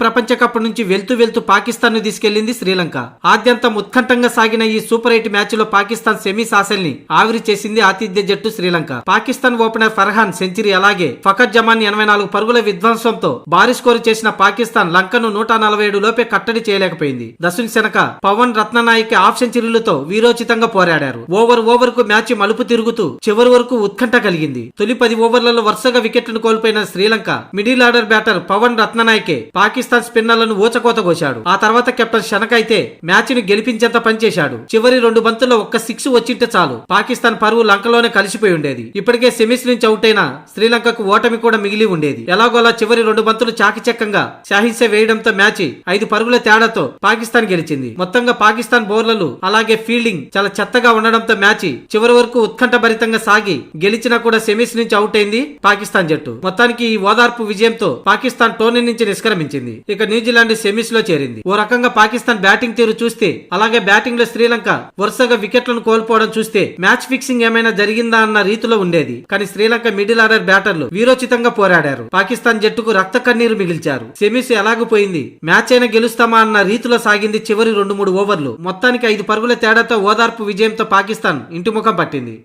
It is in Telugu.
ప్రపంచ కప్ నుంచి వెళ్తూ పాకిస్తాన్ ను తీసుకెళ్లింది శ్రీలంక. ఆద్యంతం ఉత్కంఠంగా సాగిన ఈ సూపర్ 8 మ్యాచ్ లో పాకిస్తాన్ సెమీస్ ఆశల్ని ఆవిరి చేసింది ఆతిథ్య జట్టు శ్రీలంక. పాకిస్తాన్ ఓపెనర్ ఫర్హాన్ సెంచరీ, అలాగే ఫకర్ జమాన్ 84 పరుగుల విధ్వంసంతో భారీ స్కోరు చేసిన పాకిస్తాన్ లంకను 147 లోపే కట్టడి చేయలేకపోయింది. దసున్ శనక, పవన్ రత్ననాయక్ హాఫ్ సెంచరీలతో వీరోచితంగా పోరాడారు. ఓవర్ కు మ్యాచ్ మలుపు తిరుగుతూ చివరి వరకు ఉత్కంఠ కలిగింది. తొలి 10 ఓవర్లలో వరుసగా వికెట్లను కోల్పోయిన Sri Lanka middle order batter Pawan రత్ననాయకే Pakistan స్పిన్నర్లను ఊచకోత కోశాడు. ఆ తర్వాత కెప్టెన్ షనక అయితే మ్యాచ్ ను గెలిపించేంత పనిచేశాడు. చివరి 2 బంతుల్లో ఒక్క 6 వచ్చింటే చాలు పాకిస్తాన్ పరువు లంకలోనే కలిసిపోయి ఉండేది. ఇప్పటికే సెమీస్ నుంచి అవుట్ అయిన శ్రీలంకకు ఓటమి కూడా మిగిలి ఉండేది. ఎలాగోలా చివరి 2 బంతులు చాకచక్యంగా షాహిసే వేయడంతో మ్యాచ్ 5 పరుగుల తేడాతో పాకిస్తాన్ గెలిచింది. మొత్తంగా పాకిస్తాన్ బౌలర్లు అలాగే ఫీల్డింగ్ చాలా చెత్తగా ఉండడంతో మ్యాచ్ చివరి వరకు ఉత్కంఠ భరితంగా సాగి గెలిచినా కూడా సెమీస్ నుంచి అవుట్ అయింది పాకిస్తాన్ జట్టు. మొత్తానికి ఈ ఓదార్పు విజయంతో పాకిస్తాన్ టోర్నీ నుంచి నిష్క్రమించింది. ఇక న్యూజిలాండ్ సెమీస్ లో చేరింది. ఓ రకంగా పాకిస్తాన్ బ్యాటింగ్ తీరు చూస్తే, అలాగే బ్యాటింగ్ లో శ్రీలంక వరుసగా వికెట్లను కోల్పోవడం చూస్తే మ్యాచ్ ఫిక్సింగ్ ఏమైనా జరిగిందా అన్న రీతిలో ఉండేది. కానీ శ్రీలంక మిడిల్ ఆర్డర్ బ్యాటర్లు వీరోచితంగా పోరాడారు. పాకిస్తాన్ జట్టుకు రక్త కన్నీరు మిగిల్చారు. సెమీస్ ఎలాగపోయింది, మ్యాచ్ అయినా గెలుస్తామా అన్న రీతిలో సాగింది చివరి 2-3 ఓవర్లు. మొత్తానికి 5 పరుగుల తేడాతో ఓదార్పు విజయంతో పాకిస్తాన్ ఇంటిముఖం పట్టింది.